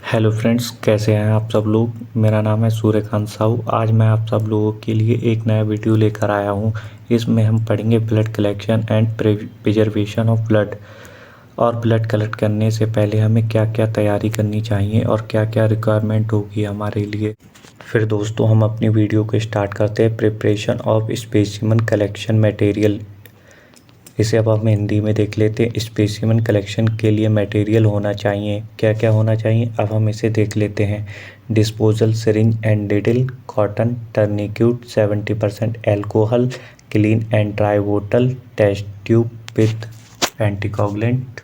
Hello friends, कैसे हैं आप सब लोग। मेरा नाम है सूर्यकांत साहू। आज मैं आप सब लोगों के लिए एक नया वीडियो लेकर आया हूं। इसमें हम पढ़ेंगे blood collection and preservation of blood. और ब्लड कलेक्ट करने से पहले हमें क्या क्या तैयारी करनी चाहिए और क्या क्या रिक्वायरमेंट होगी हमारे लिए। फिर दोस्तों, हम अपनी वीडियो को स्टार्ट करते हैं। Preparation of specimen collection material. इसे अब हम हिंदी में देख लेते हैं। स्पेसिमेन कलेक्शन के लिए मटेरियल होना चाहिए, क्या क्या होना चाहिए अब हम इसे देख लेते हैं। Disposable syringe and needle, cotton, tourniquet, 70% alcohol, clean and dry बोतल, टेस्ट ट्यूब विथ एंटीकोगुलेंट।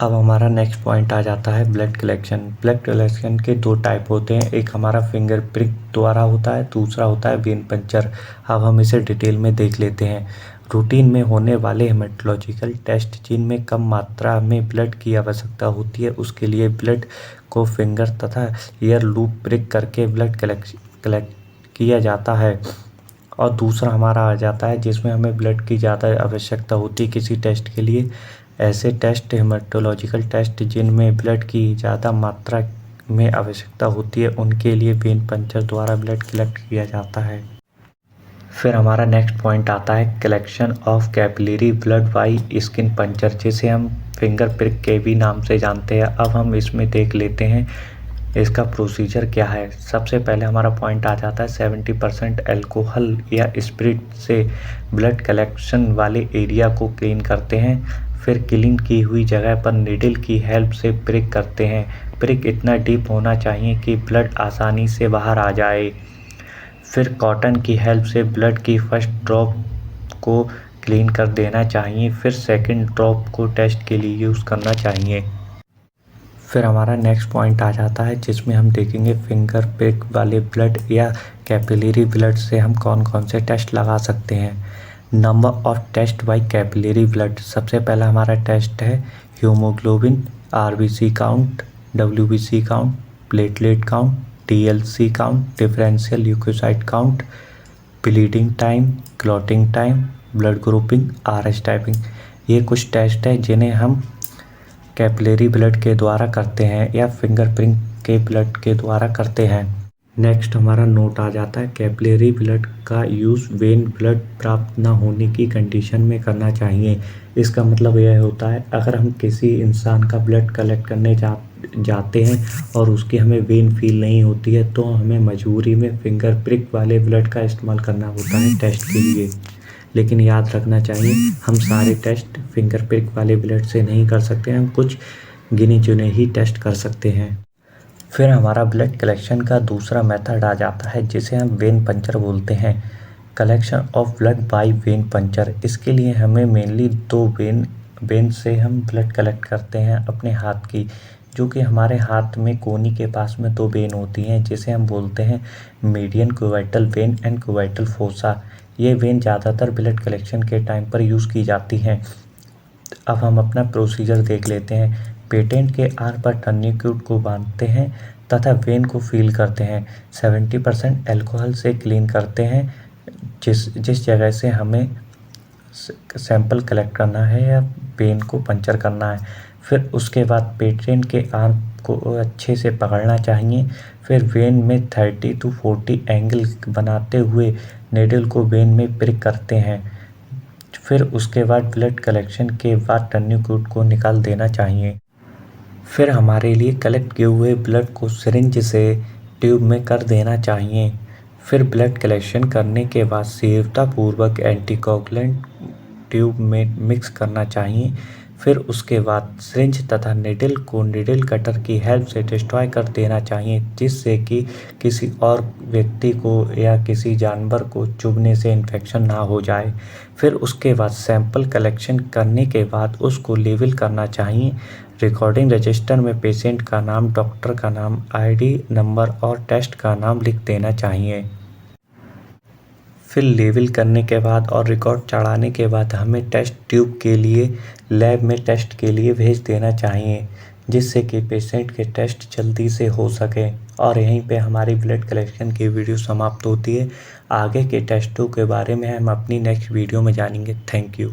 अब हमारा नेक्स्ट पॉइंट आ जाता है ब्लड कलेक्शन। ब्लड कलेक्शन के दो टाइप होते हैं, एक हमारा फिंगर प्रिक द्वारा होता है, दूसरा होता है वेन पंचर। अब हम इसे डिटेल में देख लेते हैं। रूटीन में होने वाले हेमेटोलॉजिकल टेस्ट जिनमें कम मात्रा में ब्लड की आवश्यकता होती है, उसके लिए ब्लड को फिंगर तथा ईयर लूप प्रिक करके ब्लड कलेक्ट किया जाता है। और दूसरा हमारा आ जाता है जिसमें हमें ब्लड की ज़्यादा आवश्यकता होती है किसी टेस्ट के लिए। ऐसे टेस्ट हेमेटोलॉजिकल टेस्ट जिनमें ब्लड की ज़्यादा मात्रा में आवश्यकता होती है, उनके लिए वेन पंचर द्वारा ब्लड कलेक्ट किया जाता है। फिर हमारा नेक्स्ट पॉइंट आता है collection of capillary blood by skin puncture, जिसे हम फिंगर प्रिक के भी नाम से जानते हैं। अब हम इसमें देख लेते हैं इसका प्रोसीजर क्या है। सबसे पहले हमारा पॉइंट आ जाता है 70% अल्कोहल या स्पिरिट से ब्लड कलेक्शन वाले एरिया को क्लीन करते हैं। फिर क्लीन की हुई जगह पर निडल की हेल्प से प्रिक करते हैं। प्रिक इतना डीप होना चाहिए कि ब्लड आसानी से बाहर आ जाए। फिर कॉटन की हेल्प से ब्लड की फर्स्ट ड्रॉप को क्लीन कर देना चाहिए। फिर सेकंड ड्रॉप को टेस्ट के लिए यूज़ करना चाहिए। फिर हमारा नेक्स्ट पॉइंट आ जाता है जिसमें हम देखेंगे फिंगर प्रिक वाले ब्लड या कैपिलरी ब्लड से हम कौन कौन से टेस्ट लगा सकते हैं। Number of test by capillary blood. सबसे पहला हमारा टेस्ट है haemoglobin, RBC count, WBC count, platelet count, TLC count, differential leukocyte count, bleeding time, clotting time, blood grouping, Rh typing. ये कुछ टेस्ट है जिन्हें हम कैपिलरी ब्लड के द्वारा करते हैं या फिंगरप्रिंट के ब्लड के द्वारा करते हैं। नेक्स्ट हमारा नोट आ जाता है कैपिलरी ब्लड का यूज़ वेन ब्लड प्राप्त न होने की कंडीशन में करना चाहिए। इसका मतलब यह होता है अगर हम किसी इंसान का ब्लड कलेक्ट करने जाते हैं और उसकी हमें वेन फील नहीं होती है, तो हमें मजबूरी में फिंगर प्रिक वाले ब्लड का इस्तेमाल करना होता है टेस्ट के लिए। लेकिन याद रखना चाहिए हम सारे टेस्ट फिंगर प्रिक वाले ब्लड से नहीं कर सकते, हम कुछ गिने चुने ही टेस्ट कर सकते हैं। फिर हमारा ब्लड कलेक्शन का दूसरा मेथड आ जाता है जिसे हम वेन पंचर बोलते हैं। Collection of blood bye when puncture. इसके लिए हमें मेनली दो वेन से हम ब्लड कलेक्ट करते हैं अपने हाथ की, जो कि हमारे हाथ में कोहनी के पास में दो वेन होती हैं जिसे हम बोलते हैं median cubital when and cubital fossa. ये वेन ज़्यादातर ब्लड कलेक्शन के टाइम पर यूज़ की जाती हैं। अब हम अपना प्रोसीजर देख लेते हैं। पेटेंट के आर पर टर्निक्यूट को बांधते हैं तथा वेन को फील करते हैं। 70% अल्कोहल से क्लीन करते हैं जिस जगह से हमें सैंपल कलेक्ट करना है या वेन को पंचर करना है। फिर उसके बाद पेटेंट के आर्म को अच्छे से पकड़ना चाहिए। फिर वेन में 30 to 40 एंगल बनाते हुए नेडल को वेन में प्रिक करते हैं। फिर उसके बाद ब्लड कलेक्शन के बाद टर्निक्यूट को निकाल देना चाहिए। फिर हमारे लिए कलेक्ट किए हुए ब्लड को सिरिंज से ट्यूब में कर देना चाहिए। फिर ब्लड कलेक्शन करने के बाद सावधानीपूर्वक एंटीकोगुलेंट ट्यूब में मिक्स करना चाहिए। फिर उसके बाद सिरिंज तथा निडल को निडल कटर की हेल्प से डिस्ट्रॉय कर देना चाहिए, जिससे कि किसी और व्यक्ति को या किसी जानवर को चुभने से इन्फेक्शन ना हो जाए। फिर उसके बाद सैंपल कलेक्शन करने के बाद उसको लेबल करना चाहिए। रिकॉर्डिंग रजिस्टर में पेशेंट का नाम, डॉक्टर का नाम, आईडी नंबर और टेस्ट का नाम लिख देना चाहिए। फिर लेबल करने के बाद और रिकॉर्ड चढ़ाने के बाद हमें टेस्ट ट्यूब के लिए लैब में टेस्ट के लिए भेज देना चाहिए, जिससे कि पेशेंट के टेस्ट जल्दी से हो सके। और यहीं पे हमारी ब्लड कलेक्शन की वीडियो समाप्त होती है। आगे के टेस्टों के बारे में हम अपनी नेक्स्ट वीडियो में जानेंगे। Thank you.